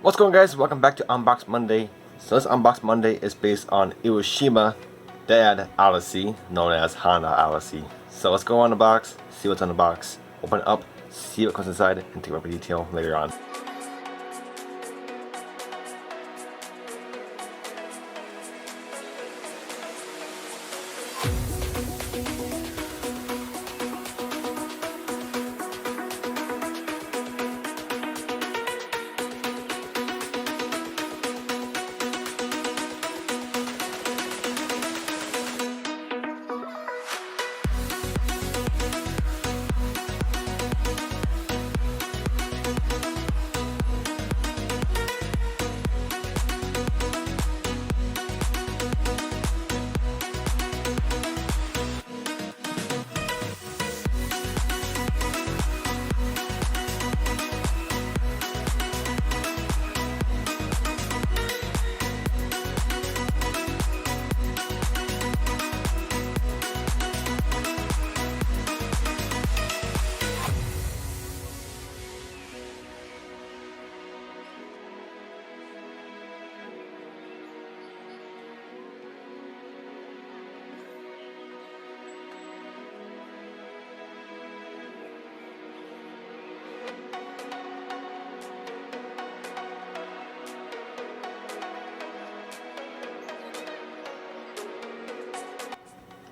What's going on, guys? Welcome back to Unbox Monday. So this Unbox Monday is based on Aoshima Honda Odyssey, known as Honda Odyssey. So let's go on the box, see what's on the box, open it up, see what comes inside, and take more detail later on.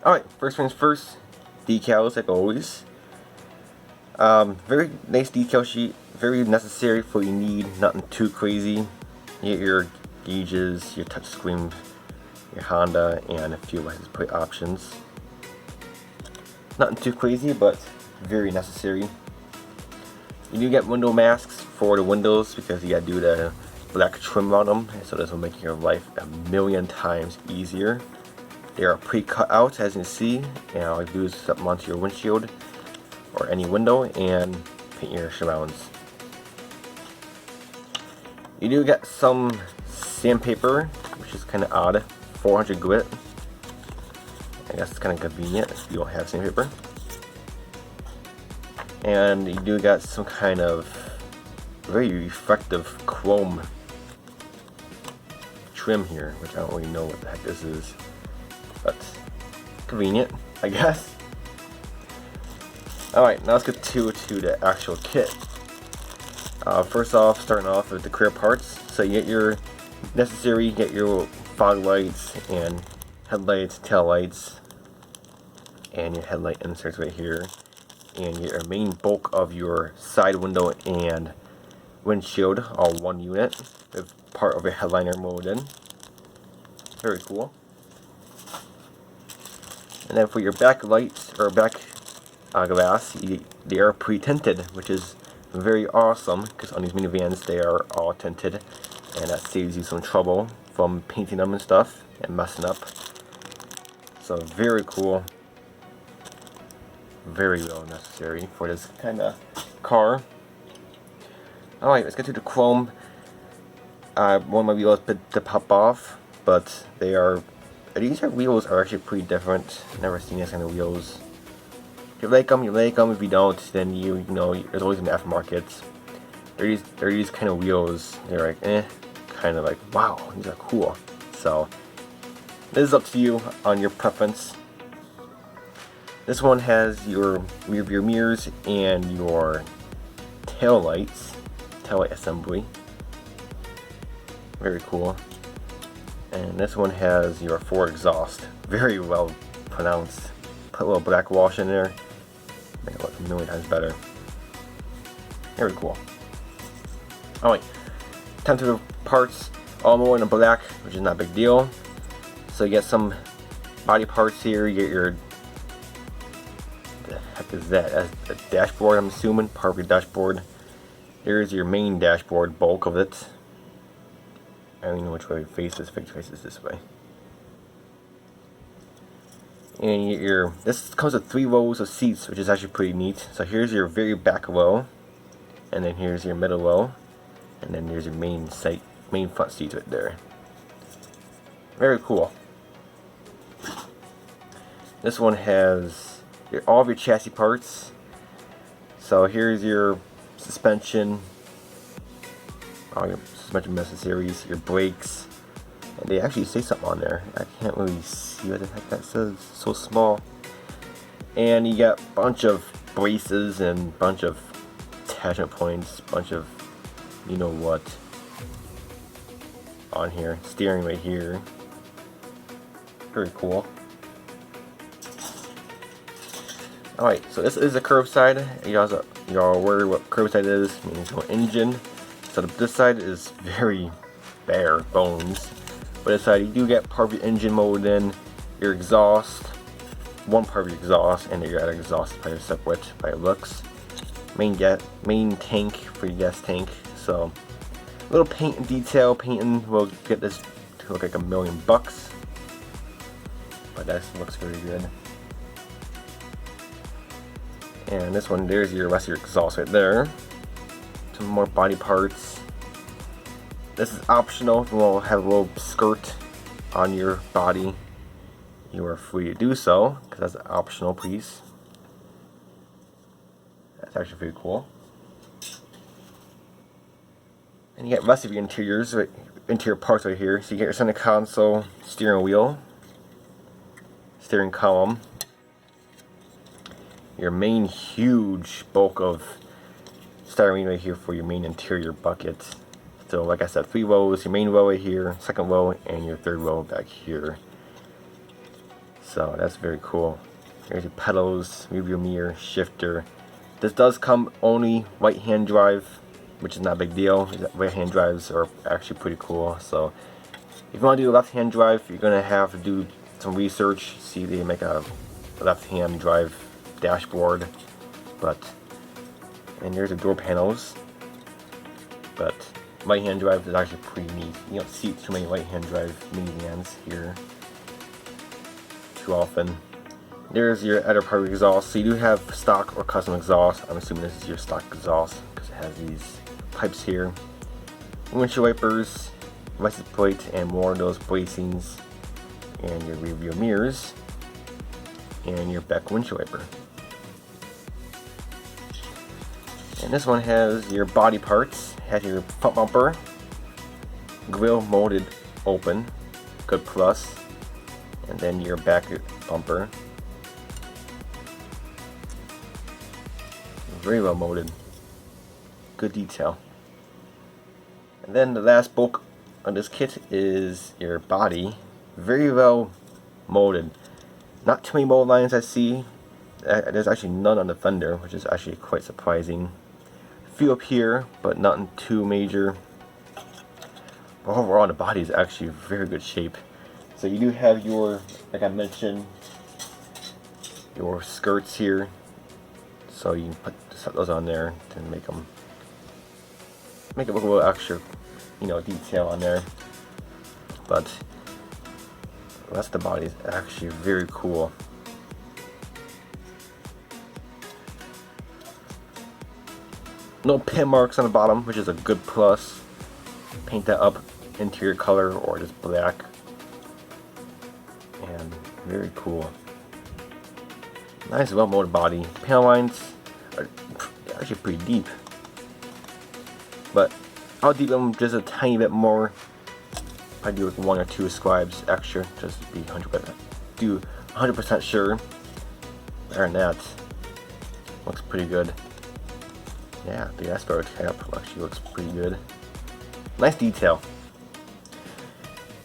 Alright, first things first, decals like always. Very nice decal sheet, very necessary for what you need, nothing too crazy. You get your gauges, your touchscreen, your Honda, and a few license plate options. Nothing too crazy, but very necessary. You do get window masks for the windows because you gotta do the black trim on them, so this will make your life a million times easier. They are pre-cut out, as you can see, and all you do is set them onto your windshield or any window and paint your surrounds. You do get some sandpaper, which is kind of odd, 400 grit. I guess it's kind of convenient if you don't have sandpaper. And you do get some kind of very effective chrome trim here, which I don't really know what the heck this is. But convenient, I guess. Alright, now let's get to the actual kit. First off, starting off with the clear parts. So you get your necessary, you get your fog lights and headlights, tail lights, and your headlight inserts right here. And you get your main bulk of your side window and windshield, all one unit, with part of your headliner molded in. Very cool. And then for your back lights, or back glass, they are pre-tinted, which is very awesome, because on these minivans they are all tinted, and that saves you some trouble from painting them and stuff, and messing up. So very cool. Very well necessary for this kind of car. Alright, let's get to the chrome. One of my wheels to pop off, but these wheels are actually pretty different. Never seen this kind of wheels. If you like them, you like them. If you don't, then you know there's always an aftermarket. They're these kind of wheels. They're like kind of like wow, these are cool. So this is up to you on your preference. This one has your rear view mirrors and your tail light assembly. Very cool. And this one has your 4 exhaust. Very well pronounced. Put a little black wash in there. Make it look a million times better. Very cool. Alright, time to the parts. All more in the black, which is not a big deal. So you get some body parts here. You get your, the heck is that? That's a dashboard, I'm assuming. Part of your dashboard. Here's your main dashboard, bulk of it. I don't even know which way it faces. Faces this way. And you get this comes with 3 rows of seats, which is actually pretty neat. So here's your very back row, and then here's your middle row, and then there's your main front seats right there. Very cool. This one has all of your chassis parts. So here's your suspension, all your much accessories, your brakes, and they actually say something on there. I can't really see what the heck that says. It's so small. And you got a bunch of braces and bunch of attachment points, bunch of you know what on here. Steering right here. Very cool. Alright, so this is a curbside. You're all aware what curbside is. It means no engine. So this side is very bare bones. But this side you do get part of your engine mode in, your exhaust, one part of your exhaust, and your exhaust pipe separate by looks. Main tank for your gas tank. So a little paint and detail. Painting will get this to look like $1 million. But that looks very good. And this one, there's your rest of your exhaust right there. Some more body parts. This is optional. If you want to have a little skirt on your body, you are free to do so, because that's an optional piece. That's actually pretty cool. And you get the rest of your interior parts right here. So you get your center console, steering wheel, steering column, your main huge bulk of steering right here for your main interior bucket. So like I said, 3 rows, your main row right here, second row, and your third row back here. So that's very cool. There's your pedals, rearview mirror, shifter. This does come only right hand drive, which is not a big deal. Right hand drives are actually pretty cool. So if you want to do a left hand drive, you're going to have to do some research, see if they make a left hand drive dashboard. And there's the door panels. But right hand drive is actually pretty neat. You don't see too many right hand drive minivans here too often. There's your other part of your exhaust. So you do have stock or custom exhaust. I'm assuming this is your stock exhaust because it has these pipes here. Windshield wipers, license plate, and more of those bracings, and your rear view mirrors, and your back windshield wiper. And this one has your body parts. Has your front bumper, grill molded open, good plus, and then your back bumper, very well molded, good detail. And then the last bulk of this kit is your body, very well molded. Not too many mold lines I see. There's actually none on the fender, which is actually quite surprising. A few up here, but nothing too major. But overall, the body is actually very good shape. So you do have your, like I mentioned, your skirts here. So you can set those on there to make it look a little extra, detail on there. But the rest of the body is actually very cool. No pin marks on the bottom, which is a good plus. Paint that up interior color or just black. And very cool. Nice well molded body. The panel lines are actually pretty deep. But I'll deep them just a tiny bit more. I do like 1 or 2 scribes extra just to be 100% sure. Other than that, looks pretty good. Yeah, the Asper cap actually looks pretty good. Nice detail.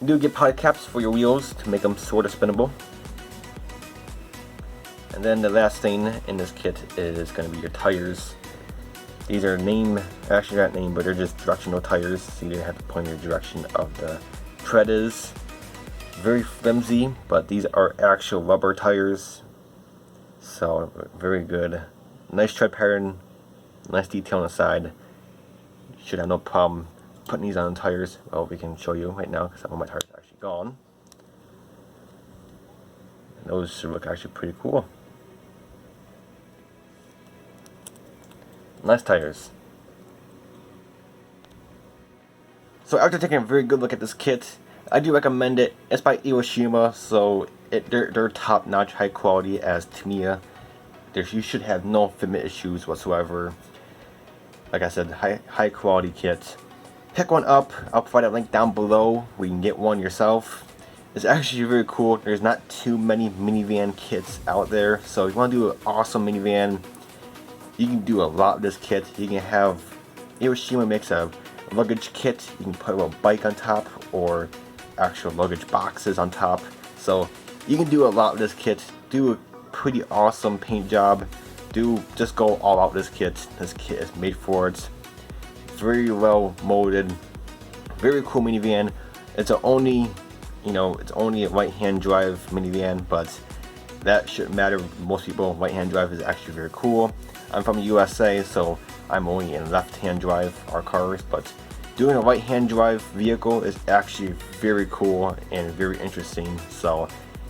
You do get poly caps for your wheels to make them sort of spinnable. And then the last thing in this kit is going to be your tires. These are actually not named, but they're just directional tires. So you have to point your direction of the tread is. Very flimsy, but these are actual rubber tires. So very good. Nice tread pattern. Nice detail on the side. You should have no problem putting these on the tires. Well, we can show you right now because some of my tires are actually gone. And those should look actually pretty cool. Nice tires. So after taking a very good look at this kit, I do recommend it. It's by Aoshima, so they're top-notch high quality as Tamia. You should have no fitment issues whatsoever. Like I said, high quality kit. pick one up. I'll provide a link down below where you can get one yourself. It's actually very cool. There's not too many minivan kits out there, so if you want to do an awesome minivan, you can do a lot with this kit. You can have Aoshima makes a luggage kit. You can put a little bike on top or actual luggage boxes on top. So you can do a lot with this kit. Do a pretty awesome paint job. Just go all out with this kit. This kit is made for it. Very well molded. Very cool minivan. It's only a right-hand drive minivan, but that shouldn't matter. Most people, right-hand drive is actually very cool. I'm from the USA, so I'm only in left-hand drive our cars, but doing a right-hand drive vehicle is actually very cool and very interesting. So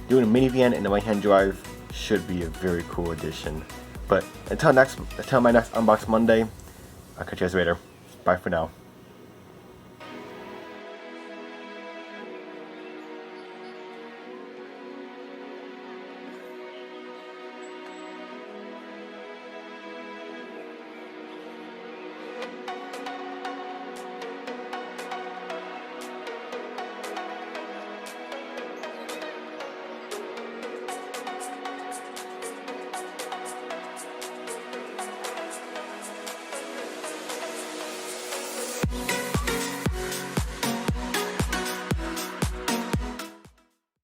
doing a minivan in the right-hand drive should be a very cool addition. But until my next Unbox Monday, I'll catch you guys later. Bye for now.